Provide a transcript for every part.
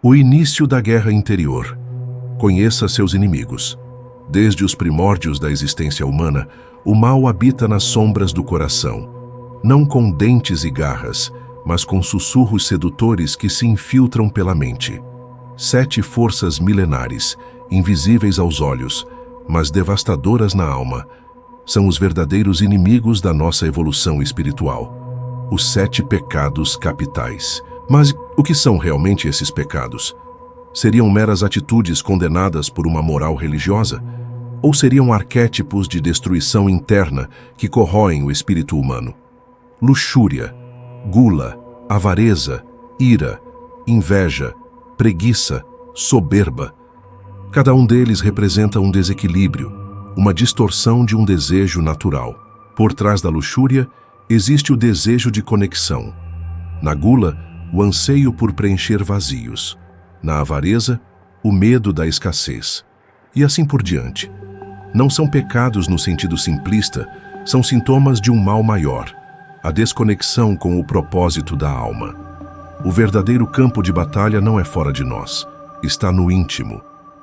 O início da guerra interior. Conheça seus inimigos. Desde os primórdios da existência humana, o mal habita nas sombras do coração. Não com dentes e garras, mas com sussurros sedutores que se infiltram pela mente. 7 forças milenares, invisíveis aos olhos, mas devastadoras na alma, são os verdadeiros inimigos da nossa evolução espiritual. Os 7 pecados capitais. Mas o que são realmente esses pecados? Seriam meras atitudes condenadas por uma moral religiosa? Ou seriam arquétipos de destruição interna que corroem o espírito humano? Luxúria, gula, avareza, ira, inveja, preguiça, soberba. Cada um deles representa um desequilíbrio, uma distorção de um desejo natural. Por trás da luxúria, existe o desejo de conexão. Na gula, o anseio por preencher vazios. Na avareza, o medo da escassez. E assim por diante. Não são pecados no sentido simplista, são sintomas de um mal maior, a desconexão com o propósito da alma. O verdadeiro campo de batalha não é fora de nós, está no íntimo.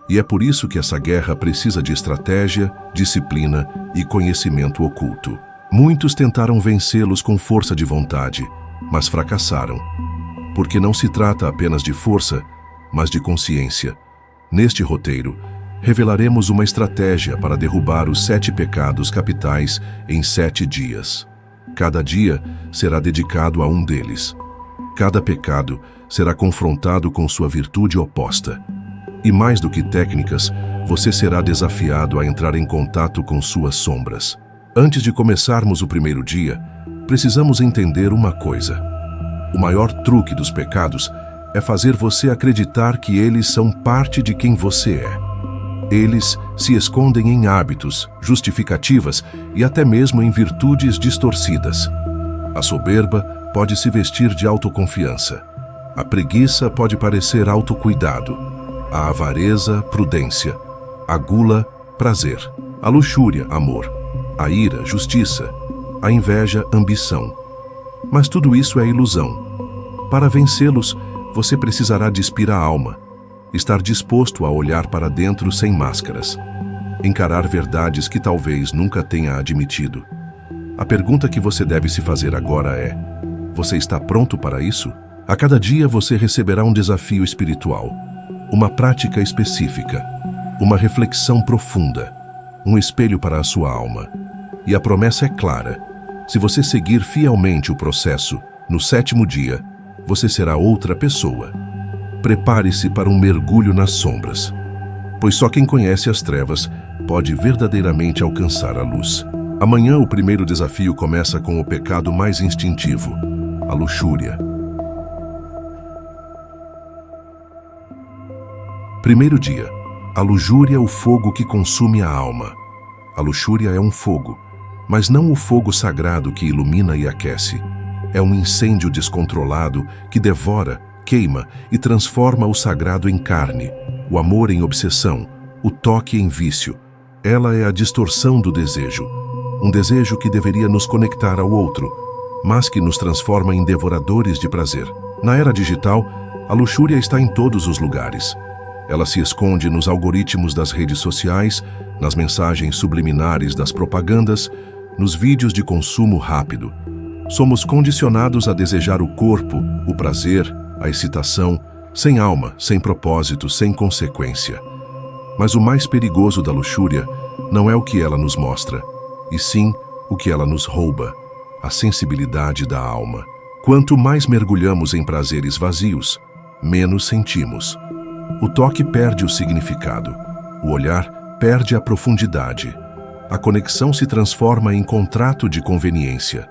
E é por isso que essa guerra precisa de estratégia, disciplina e conhecimento oculto. Muitos tentaram vencê-los com força de vontade, mas fracassaram. Porque não se trata apenas de força, mas de consciência. Neste roteiro, revelaremos uma estratégia para derrubar os 7 pecados capitais em 7 dias. Cada dia será dedicado a um deles. Cada pecado será confrontado com sua virtude oposta. E mais do que técnicas, você será desafiado a entrar em contato com suas sombras. Antes de começarmos o primeiro dia, precisamos entender uma coisa. O maior truque dos pecados é fazer você acreditar que eles são parte de quem você é. Eles se escondem em hábitos, justificativas e até mesmo em virtudes distorcidas. A soberba pode se vestir de autoconfiança. A preguiça pode parecer autocuidado. A avareza, prudência. A gula, prazer. A luxúria, amor. A ira, justiça. A inveja, ambição. Mas tudo isso é ilusão. Para vencê-los, você precisará despir a alma, estar disposto a olhar para dentro sem máscaras, encarar verdades que talvez nunca tenha admitido. A pergunta que você deve se fazer agora é: você está pronto para isso? A cada dia você receberá um desafio espiritual, uma prática específica, uma reflexão profunda, um espelho para a sua alma. E a promessa é clara: se você seguir fielmente o processo, no 7º dia, você será outra pessoa. Prepare-se para um mergulho nas sombras, pois só quem conhece as trevas pode verdadeiramente alcançar a luz. Amanhã o primeiro desafio começa com o pecado mais instintivo, a luxúria. Primeiro dia, a luxúria, o fogo que consome a alma. A luxúria é um fogo, mas não o fogo sagrado que ilumina e aquece. É um incêndio descontrolado que devora, queima e transforma o sagrado em carne, o amor em obsessão, o toque em vício. Ela é a distorção do desejo, um desejo que deveria nos conectar ao outro, mas que nos transforma em devoradores de prazer. Na era digital, a luxúria está em todos os lugares. Ela se esconde nos algoritmos das redes sociais, nas mensagens subliminares das propagandas, nos vídeos de consumo rápido. Somos condicionados a desejar o corpo, o prazer, a excitação, sem alma, sem propósito, sem consequência. Mas o mais perigoso da luxúria não é o que ela nos mostra, e sim o que ela nos rouba, a sensibilidade da alma. Quanto mais mergulhamos em prazeres vazios, menos sentimos. O toque perde o significado, o olhar perde a profundidade. A conexão se transforma em contrato de conveniência.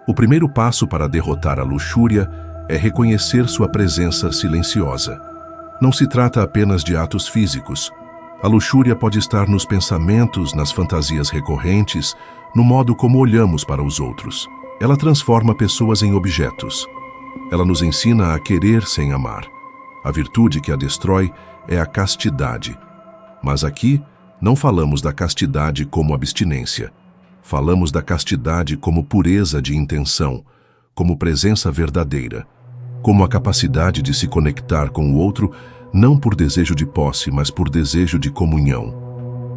O primeiro passo para derrotar a luxúria é reconhecer sua presença silenciosa. Não se trata apenas de atos físicos. A luxúria pode estar nos pensamentos, nas fantasias recorrentes, no modo como olhamos para os outros. Ela transforma pessoas em objetos. Ela nos ensina a querer sem amar. A virtude que a destrói é a castidade. Mas aqui, não falamos da castidade como abstinência. Falamos da castidade como pureza de intenção, como presença verdadeira. como a capacidade de se conectar com o outro, não por desejo de posse, mas por desejo de comunhão.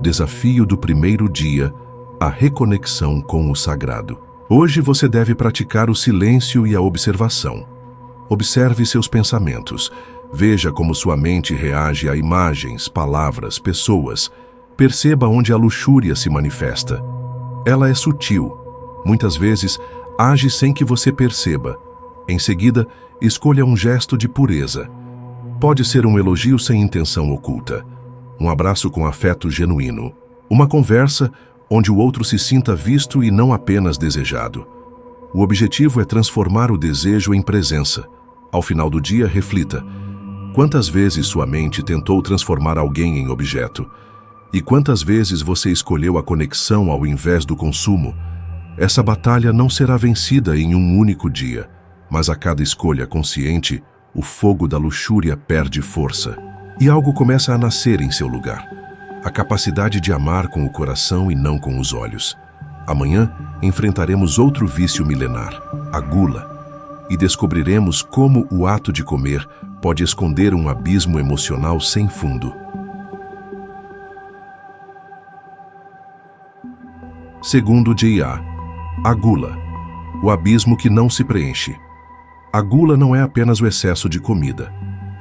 Desafio do primeiro dia, a reconexão com o sagrado. Hoje você deve praticar o silêncio e a observação. Observe seus pensamentos. Veja como sua mente reage a imagens, palavras, pessoas. Perceba onde a luxúria se manifesta. Ela é sutil. Muitas vezes, age sem que você perceba. Em seguida, escolha um gesto de pureza. Pode ser um elogio sem intenção oculta, um abraço com afeto genuíno, uma conversa onde o outro se sinta visto e não apenas desejado. O objetivo é transformar o desejo em presença. Ao final do dia, reflita: quantas vezes sua mente tentou transformar alguém em objeto? E quantas vezes você escolheu a conexão ao invés do consumo? Essa batalha não será vencida em um único dia, mas a cada escolha consciente, o fogo da luxúria perde força. E algo começa a nascer em seu lugar. A capacidade de amar com o coração e não com os olhos. Amanhã, enfrentaremos outro vício milenar, a gula, e descobriremos como o ato de comer pode esconder um abismo emocional sem fundo. Segundo dia, a gula, o abismo que não se preenche. A gula não é apenas o excesso de comida.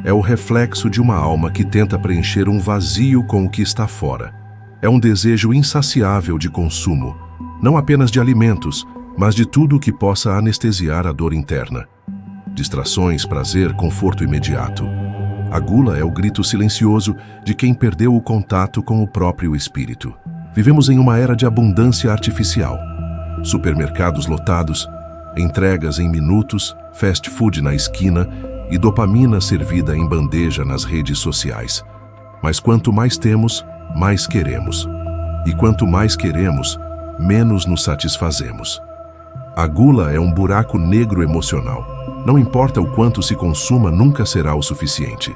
É o reflexo de uma alma que tenta preencher um vazio com o que está fora. É um desejo insaciável de consumo, não apenas de alimentos, mas de tudo o que possa anestesiar a dor interna. Distrações, prazer, conforto imediato. A gula é o grito silencioso de quem perdeu o contato com o próprio espírito. Vivemos em uma era de abundância artificial. Supermercados lotados, entregas em minutos, fast food na esquina e dopamina servida em bandeja nas redes sociais. Mas quanto mais temos, mais queremos. E quanto mais queremos, menos nos satisfazemos. A gula é um buraco negro emocional. Não importa o quanto se consuma, nunca será o suficiente.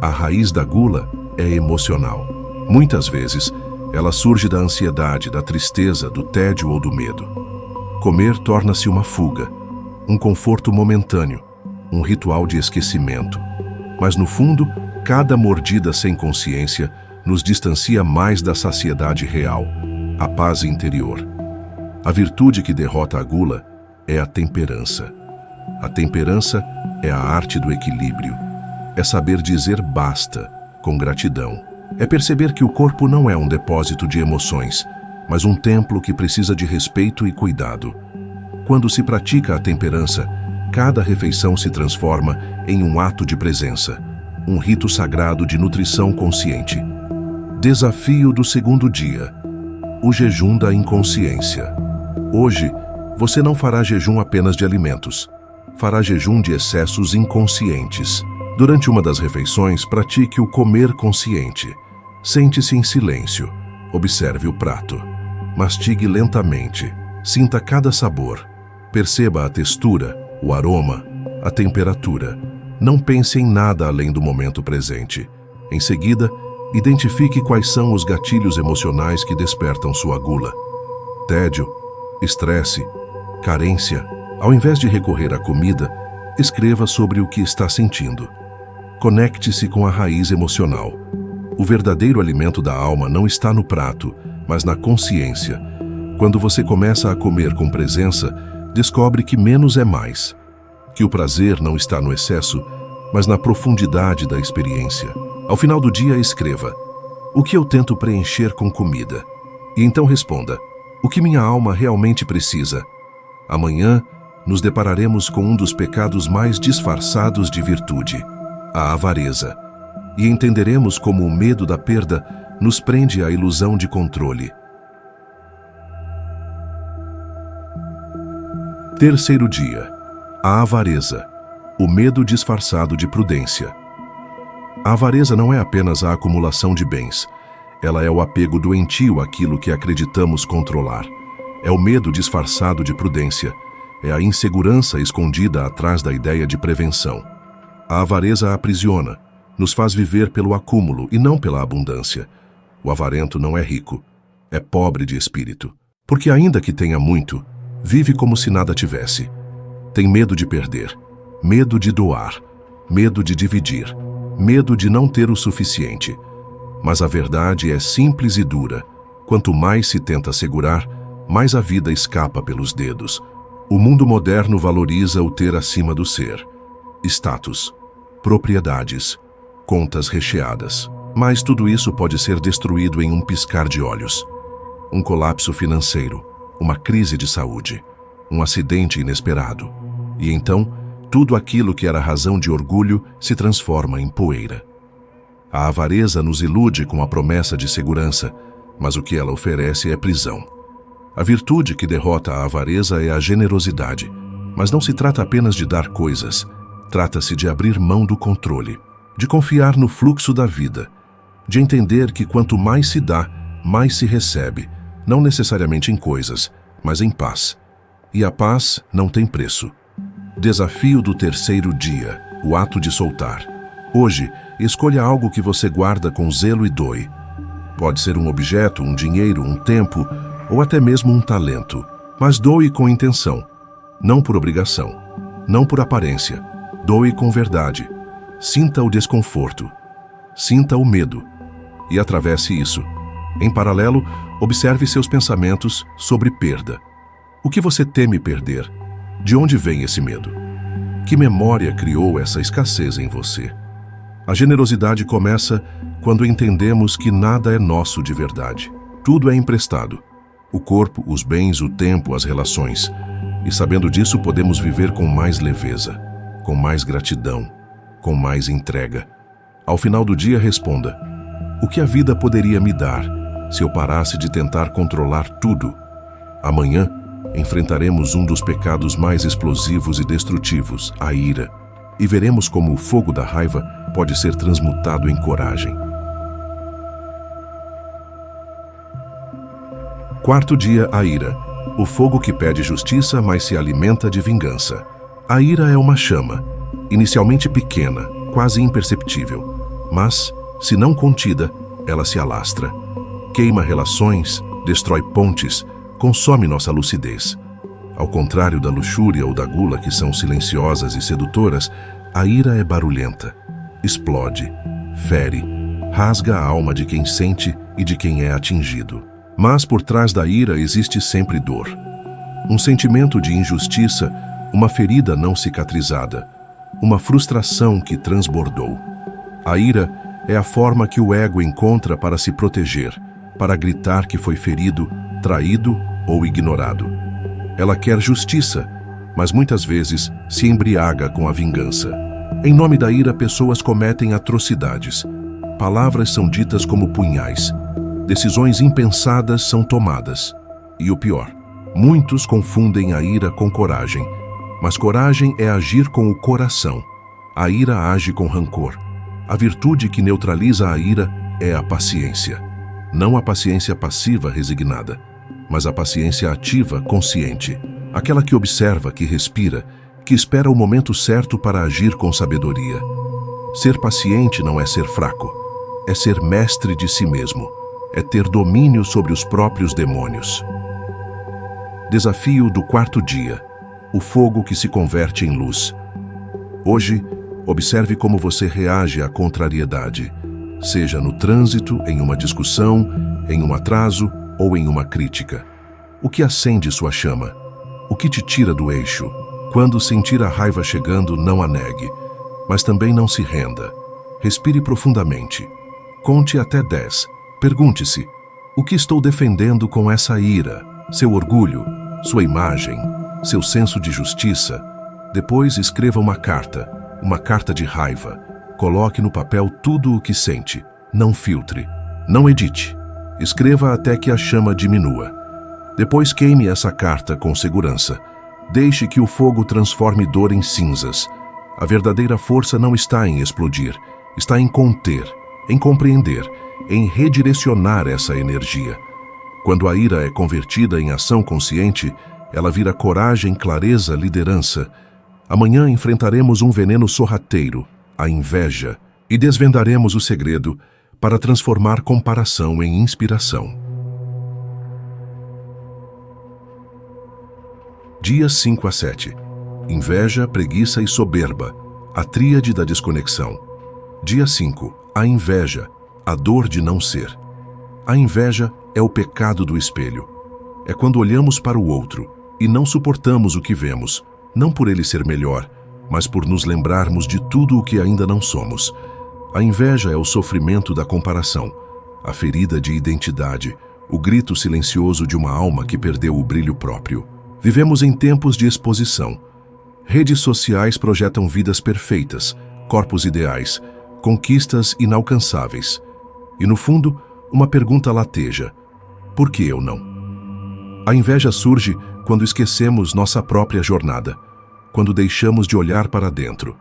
A raiz da gula é emocional. Muitas vezes, ela surge da ansiedade, da tristeza, do tédio ou do medo. Comer torna-se uma fuga, um conforto momentâneo, um ritual de esquecimento. Mas no fundo, cada mordida sem consciência nos distancia mais da saciedade real, a paz interior. A virtude que derrota a gula é a temperança. A temperança é a arte do equilíbrio. É saber dizer basta, com gratidão. É perceber que o corpo não é um depósito de emoções, mas um templo que precisa de respeito e cuidado. Quando se pratica a temperança, cada refeição se transforma em um ato de presença, um rito sagrado de nutrição consciente. Desafio do segundo dia: o jejum da inconsciência. Hoje, você não fará jejum apenas de alimentos. Fará jejum de excessos inconscientes. Durante uma das refeições, pratique o comer consciente. Sente-se em silêncio. Observe o prato. Mastigue lentamente. Sinta cada sabor. Perceba a textura, o aroma, a temperatura. Não pense em nada além do momento presente. Em seguida, identifique quais são os gatilhos emocionais que despertam sua gula. Tédio, estresse, carência. Ao invés de recorrer à comida, escreva sobre o que está sentindo. Conecte-se com a raiz emocional. O verdadeiro alimento da alma não está no prato, mas na consciência. Quando você começa a comer com presença, descobre que menos é mais. Que o prazer não está no excesso, mas na profundidade da experiência. Ao final do dia, escreva: o que eu tento preencher com comida? E então responda: o que minha alma realmente precisa? Amanhã, nos depararemos com um dos pecados mais disfarçados de virtude, a avareza, e entenderemos como o medo da perda nos prende à ilusão de controle. Terceiro dia: a avareza, o medo disfarçado de prudência. A avareza não é apenas a acumulação de bens. Ela é o apego doentio àquilo que acreditamos controlar. É o medo disfarçado de prudência. É a insegurança escondida atrás da ideia de prevenção. A avareza aprisiona, nos faz viver pelo acúmulo e não pela abundância. O avarento não é rico, é pobre de espírito. Porque ainda que tenha muito, vive como se nada tivesse. Tem medo de perder. medo de doar, medo de dividir, medo de não ter o suficiente. Mas a verdade é simples e dura. Quanto mais se tenta segurar, mais a vida escapa pelos dedos. O mundo moderno valoriza o ter acima do ser. Status, propriedades, contas recheadas. Mas tudo isso pode ser destruído em um piscar de olhos. Um colapso financeiro, uma crise de saúde, um acidente inesperado. E então, tudo aquilo que era razão de orgulho se transforma em poeira. A avareza nos ilude com a promessa de segurança, mas o que ela oferece é prisão. A virtude que derrota a avareza é a generosidade, mas não se trata apenas de dar coisas, trata-se de abrir mão do controle, de confiar no fluxo da vida, de entender que quanto mais se dá, mais se recebe, não necessariamente em coisas, mas em paz. E a paz não tem preço. Desafio do terceiro dia, o ato de soltar. Hoje, escolha algo que você guarda com zelo e doe. Pode ser um objeto, um dinheiro, um tempo, ou até mesmo um talento, mas doe com intenção, não por obrigação, não por aparência. Doe com verdade. Sinta o desconforto, sinta o medo e atravesse isso. Em paralelo, observe seus pensamentos sobre perda. O que você teme perder? De onde vem esse medo? Que memória criou essa escassez em você? A generosidade começa quando entendemos que nada é nosso de verdade. Tudo é emprestado. O corpo, os bens, o tempo, as relações. E sabendo disso, podemos viver com mais leveza, com mais gratidão, com mais entrega. Ao final do dia, responda: o que a vida poderia me dar se eu parasse de tentar controlar tudo? Amanhã, enfrentaremos um dos pecados mais explosivos e destrutivos, a ira, e veremos como o fogo da raiva pode ser transmutado em coragem. Quarto dia, a ira. O fogo que pede justiça, mas se alimenta de vingança. A ira é uma chama, inicialmente pequena, quase imperceptível, mas, se não contida, ela se alastra. Queima relações, destrói pontes, consome nossa lucidez. Ao contrário da luxúria ou da gula, que são silenciosas e sedutoras, a ira é barulhenta, explode, fere, rasga a alma de quem sente e de quem é atingido. Mas por trás da ira existe sempre dor. Um sentimento de injustiça, uma ferida não cicatrizada, uma frustração que transbordou. A ira é a forma que o ego encontra para se proteger, para gritar que foi ferido, traído ou ignorado. Ela quer justiça, mas muitas vezes se embriaga com a vingança. Em nome da ira, pessoas cometem atrocidades. Palavras são ditas como punhais. Decisões impensadas são tomadas. E o pior, muitos confundem a ira com coragem. Mas coragem é agir com o coração. A ira age com rancor. A virtude que neutraliza a ira é a paciência. Não a paciência passiva, resignada, mas a paciência ativa, consciente. Aquela que observa, que respira, que espera o momento certo para agir com sabedoria. Ser paciente não é ser fraco, é ser mestre de si mesmo, é ter domínio sobre os próprios demônios. Desafio do quarto dia, o fogo que se converte em luz. Hoje, observe como você reage à contrariedade, seja no trânsito, em uma discussão, em um atraso ou em uma crítica. O que acende sua chama? O que te tira do eixo? Quando sentir a raiva chegando, não a negue, mas também não se renda. Respire profundamente. Conte até 10. Pergunte-se: o que estou defendendo com essa ira? Seu orgulho? Sua imagem? Seu senso de justiça? Depois escreva uma carta de raiva. Coloque no papel tudo o que sente. Não filtre. Não edite. Escreva até que a chama diminua. Depois queime essa carta com segurança. Deixe que o fogo transforme dor em cinzas. A verdadeira força não está em explodir, está em conter, em compreender, em redirecionar essa energia. Quando a ira é convertida em ação consciente, ela vira coragem, clareza, liderança. Amanhã enfrentaremos um veneno sorrateiro, a inveja, e desvendaremos o segredo para transformar comparação em inspiração. Dias 5 a 7. Inveja, preguiça e soberba, a tríade da desconexão. Dia 5. A inveja, a dor de não ser. A inveja é o pecado do espelho. É quando olhamos para o outro e não suportamos o que vemos, não por ele ser melhor, mas por nos lembrarmos de tudo o que ainda não somos. A inveja é o sofrimento da comparação, a ferida de identidade, o grito silencioso de uma alma que perdeu o brilho próprio. Vivemos em tempos de exposição. Redes sociais projetam vidas perfeitas, corpos ideais, conquistas inalcançáveis. E no fundo, uma pergunta lateja: por que eu não? A inveja surge quando esquecemos nossa própria jornada, quando deixamos de olhar para dentro.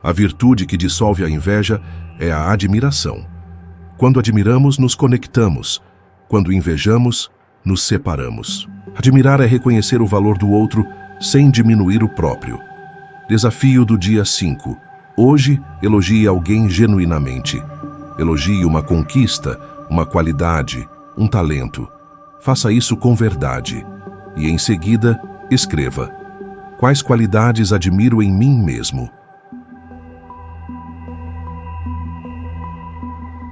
A virtude que dissolve a inveja é a admiração. Quando admiramos, nos conectamos. Quando invejamos, nos separamos. Admirar é reconhecer o valor do outro sem diminuir o próprio. Desafio do dia 5. Hoje, elogie alguém genuinamente. Elogie uma conquista, uma qualidade, um talento. Faça isso com verdade. E em seguida, escreva: quais qualidades admiro em mim mesmo?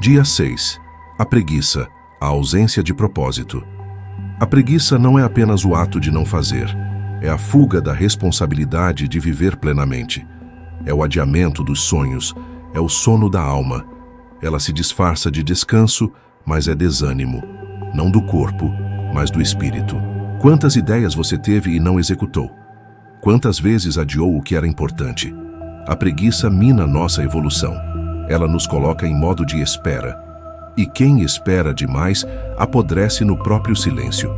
Dia 6. A preguiça, a ausência de propósito. A preguiça não é apenas o ato de não fazer. É a fuga da responsabilidade de viver plenamente. É o adiamento dos sonhos. É o sono da alma. Ela se disfarça de descanso, mas é desânimo. Não do corpo, mas do espírito. Quantas ideias você teve e não executou? Quantas vezes adiou o que era importante? A preguiça mina nossa evolução. Ela nos coloca em modo de espera. E quem espera demais apodrece no próprio silêncio.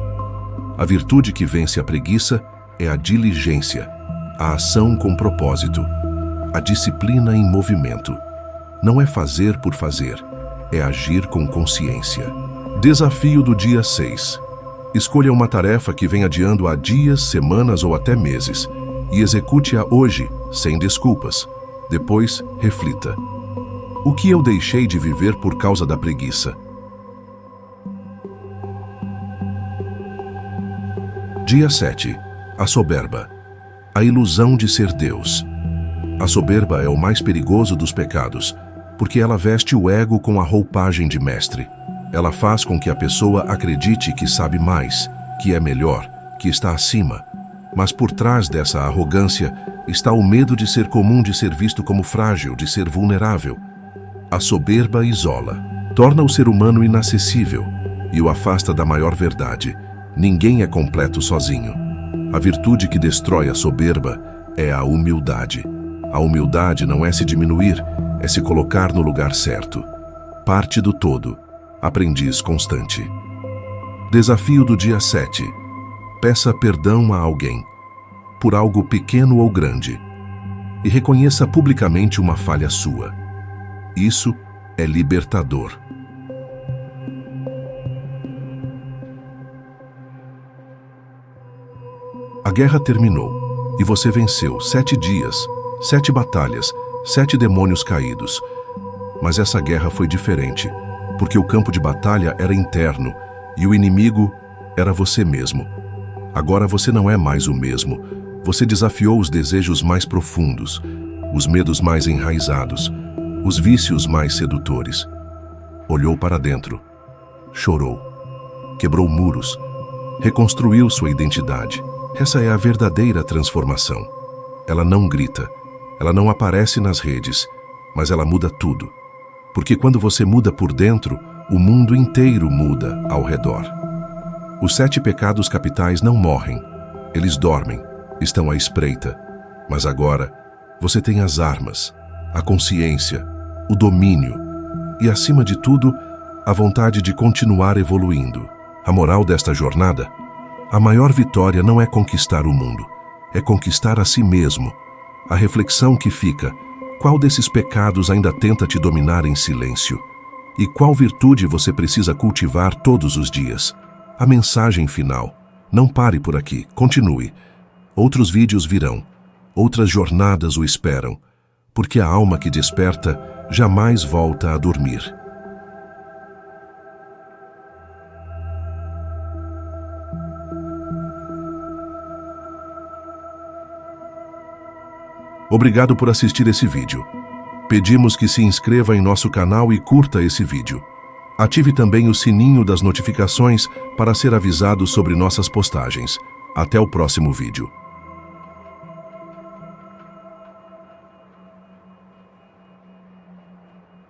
A virtude que vence a preguiça é a diligência, a ação com propósito, a disciplina em movimento. Não é fazer por fazer, é agir com consciência. Desafio do dia 6. Escolha uma tarefa que vem adiando há dias, semanas ou até meses e execute-a hoje, sem desculpas. Depois, reflita: o que eu deixei de viver por causa da preguiça? Dia 7. A soberba, a ilusão de ser Deus. A soberba é o mais perigoso dos pecados, porque ela veste o ego com a roupagem de mestre. Ela faz com que a pessoa acredite que sabe mais, que é melhor, que está acima. Mas por trás dessa arrogância está o medo de ser comum, de ser visto como frágil, de ser vulnerável. A soberba isola, torna o ser humano inacessível e o afasta da maior verdade. Ninguém é completo sozinho. A virtude que destrói a soberba é a humildade. A humildade não é se diminuir, é se colocar no lugar certo. Parte do todo, aprendiz constante. Desafio do dia 7. Peça perdão a alguém, por algo pequeno ou grande, e reconheça publicamente uma falha sua. Isso é libertador. A guerra terminou e você venceu 7 dias, 7 batalhas, 7 demônios caídos. Mas essa guerra foi diferente, porque o campo de batalha era interno e o inimigo era você mesmo. Agora você não é mais o mesmo. Você desafiou os desejos mais profundos, os medos mais enraizados, os vícios mais sedutores. Olhou para dentro, chorou, quebrou muros, reconstruiu sua identidade. Essa é a verdadeira transformação. Ela não grita, ela não aparece nas redes, mas ela muda tudo. Porque quando você muda por dentro, o mundo inteiro muda ao redor. Os 7 pecados capitais não morrem, eles dormem, estão à espreita. Mas agora, você tem as armas, a consciência, o domínio e, acima de tudo, a vontade de continuar evoluindo. A moral desta jornada: a maior vitória não é conquistar o mundo, é conquistar a si mesmo. A reflexão que fica: qual desses pecados ainda tenta te dominar em silêncio? E qual virtude você precisa cultivar todos os dias? A mensagem final: não pare por aqui, continue. Outros vídeos virão, outras jornadas o esperam, porque a alma que desperta jamais volta a dormir. Obrigado por assistir esse vídeo. Pedimos que se inscreva em nosso canal e curta esse vídeo. Ative também o sininho das notificações para ser avisado sobre nossas postagens. Até o próximo vídeo.